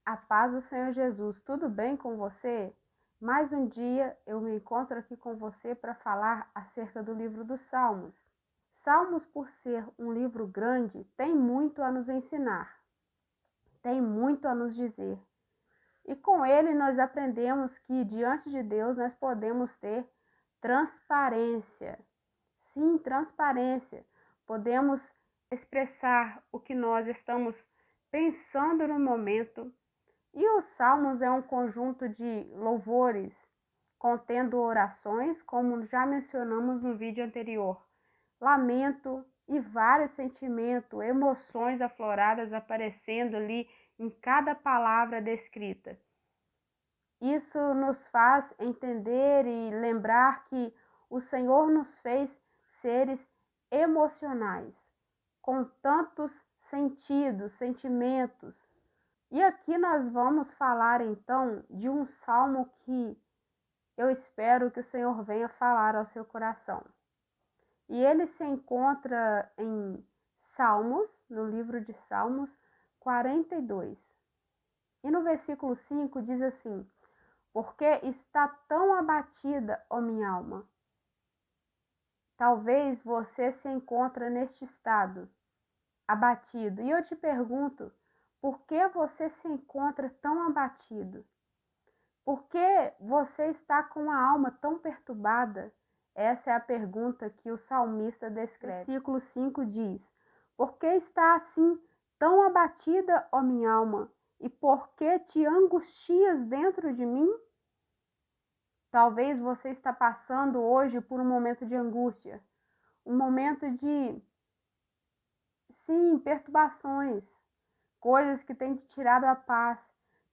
A paz do Senhor Jesus, tudo bem com você? Mais um dia eu me encontro aqui com você para falar acerca do livro dos Salmos. Salmos, por ser um livro grande, tem muito a nos ensinar, tem muito a nos dizer. E com ele nós aprendemos que diante de Deus nós podemos ter transparência. Sim, transparência. Podemos expressar o que nós estamos pensando no momento. E os salmos é um conjunto de louvores, contendo orações, como já mencionamos no vídeo anterior, lamento e vários sentimentos, emoções afloradas aparecendo ali em cada palavra descrita. Isso nos faz entender e lembrar que o Senhor nos fez seres emocionais, com tantos sentidos, sentimentos. E aqui nós vamos falar então de um salmo que eu espero que o Senhor venha falar ao seu coração. E ele se encontra em Salmos, no livro de Salmos 42. E no versículo 5 diz assim: Porque está tão abatida, ó minha alma. Talvez você se encontre neste estado, abatido. E eu te pergunto, por que você se encontra tão abatido? Por que você está com a alma tão perturbada? Essa é a pergunta que o salmista descreve. Versículo 5 diz: Por que está assim tão abatida, ó minha alma? E por que te angustias dentro de mim? Talvez você está passando hoje por um momento de angústia, um momento de, sim, perturbações, coisas que têm te tirado a paz,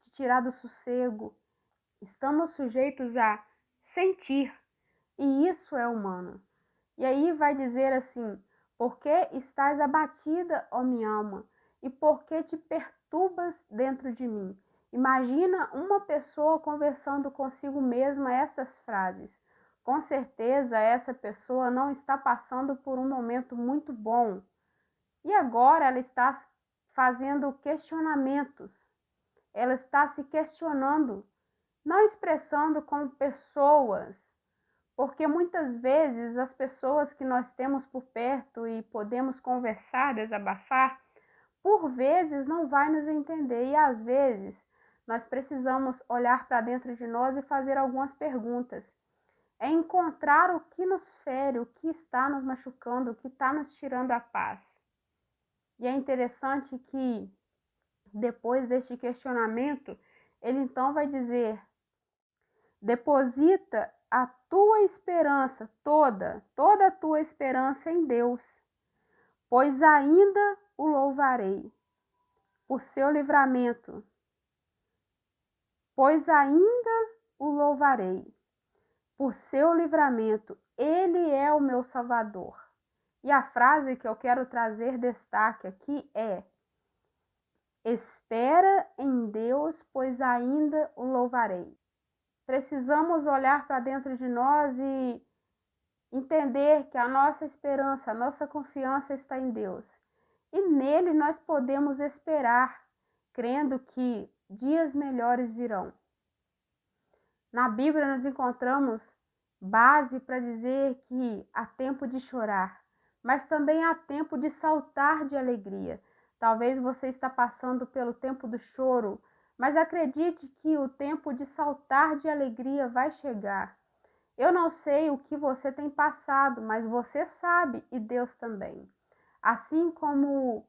te tirado o sossego. Estamos sujeitos a sentir, e isso é humano. E aí vai dizer assim: Por que estás abatida, ó minha alma? E por que te perturbas dentro de mim? Imagina uma pessoa conversando consigo mesma essas frases. Com certeza essa pessoa não está passando por um momento muito bom. E agora ela está fazendo questionamentos. Ela está se questionando, não expressando como pessoas, porque muitas vezes as pessoas que nós temos por perto e podemos conversar, desabafar, por vezes não vai nos entender e às vezes nós precisamos olhar para dentro de nós e fazer algumas perguntas. É encontrar o que nos fere, o que está nos machucando, o que está nos tirando a paz. E é interessante que depois deste questionamento, ele então vai dizer: deposita a tua esperança toda a tua esperança em Deus, pois ainda o louvarei por seu livramento, pois ainda o louvarei por seu livramento, ele é o meu Salvador. E a frase que eu quero trazer destaque aqui é: espera em Deus, pois ainda o louvarei. Precisamos olhar para dentro de nós e entender que a nossa esperança, a nossa confiança está em Deus. E nele nós podemos esperar, crendo que dias melhores virão. Na Bíblia nós encontramos base para dizer que há tempo de chorar, mas também há tempo de saltar de alegria. Talvez você está passando pelo tempo do choro, mas acredite que o tempo de saltar de alegria vai chegar. Eu não sei o que você tem passado, mas você sabe e Deus também. Assim como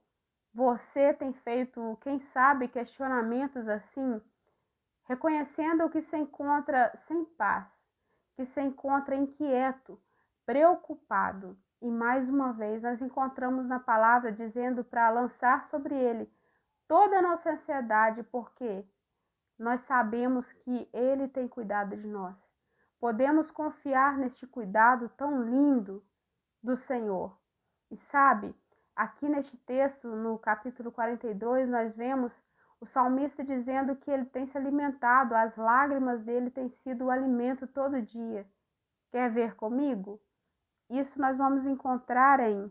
você tem feito, quem sabe, questionamentos assim, reconhecendo que se encontra sem paz, que se encontra inquieto, preocupado. E mais uma vez nós encontramos na palavra dizendo para lançar sobre ele toda a nossa ansiedade, porque nós sabemos que ele tem cuidado de nós. Podemos confiar neste cuidado tão lindo do Senhor. E sabe, aqui neste texto, no capítulo 42, nós vemos o salmista dizendo que ele tem se alimentado, as lágrimas dele têm sido o alimento todo dia. Quer ver comigo? Isso nós vamos encontrar em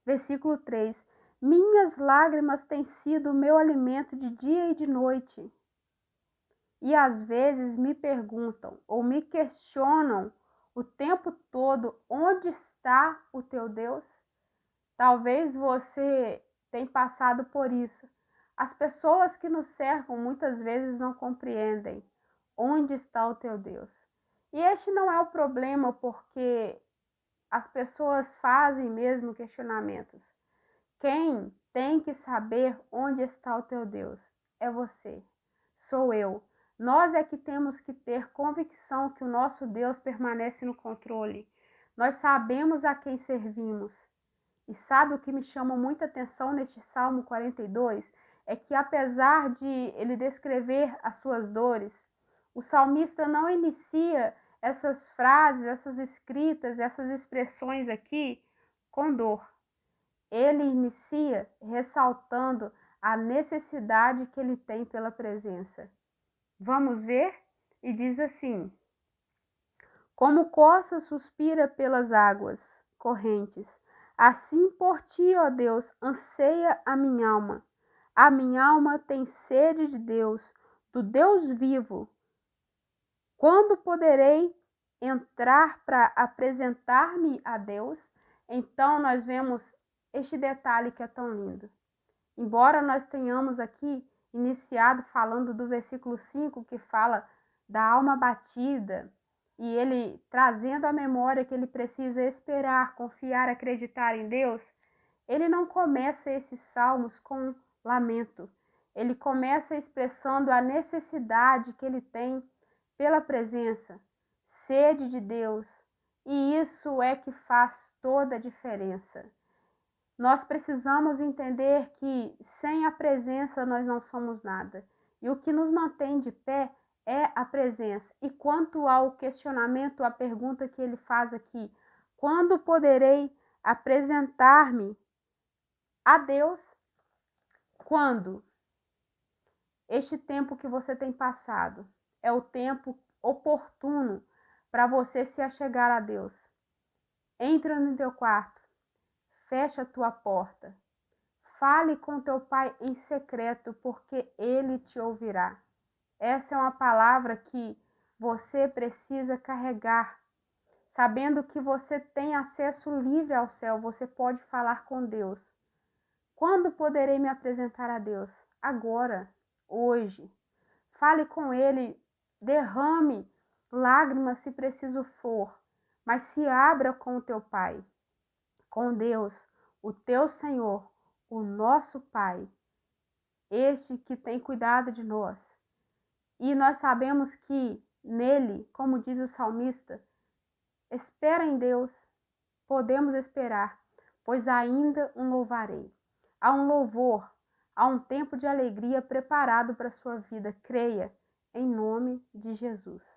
versículo 3. Minhas lágrimas têm sido o meu alimento de dia e de noite. E às vezes me perguntam ou me questionam o tempo todo: onde está o teu Deus? Talvez você tenha passado por isso. As pessoas que nos cercam muitas vezes não compreendem onde está o teu Deus. E este não é o problema, porque as pessoas fazem mesmo questionamentos. Quem tem que saber onde está o teu Deus é você, sou eu. Nós é que temos que ter convicção que o nosso Deus permanece no controle. Nós sabemos a quem servimos. E sabe o que me chama muita atenção neste Salmo 42? É que apesar de ele descrever as suas dores, o salmista não inicia essas frases, essas escritas, essas expressões aqui com dor. Ele inicia ressaltando a necessidade que ele tem pela presença. Vamos ver? E diz assim: como coça suspira pelas águas correntes, assim por ti, ó Deus, anseia a minha alma. A minha alma tem sede de Deus, do Deus vivo. Quando poderei entrar para apresentar-me a Deus? Então nós vemos este detalhe que é tão lindo. Embora nós tenhamos aqui iniciado falando do versículo 5, que fala da alma batida, e ele trazendo à memória que ele precisa esperar, confiar, acreditar em Deus, ele não começa esses salmos com lamento. Ele começa expressando a necessidade que ele tem pela presença, sede de Deus, e isso é que faz toda a diferença. Nós precisamos entender que sem a presença nós não somos nada. E o que nos mantém de pé é a presença. E quanto ao questionamento, a pergunta que ele faz aqui: quando poderei apresentar-me a Deus? Quando? Este tempo que você tem passado é o tempo oportuno para você se achegar a Deus. Entra no teu quarto, fecha a tua porta. Fale com teu pai em secreto, porque ele te ouvirá. Essa é uma palavra que você precisa carregar, sabendo que você tem acesso livre ao céu, você pode falar com Deus. Quando poderei me apresentar a Deus? Agora, hoje. Fale com ele, derrame lágrimas se preciso for, mas se abra com o teu pai, com Deus, o teu Senhor, o nosso Pai, este que tem cuidado de nós. E nós sabemos que nele, como diz o salmista, espera em Deus, podemos esperar, pois ainda o louvarei. Há um louvor, há um tempo de alegria preparado para a sua vida. Creia, em nome de Jesus.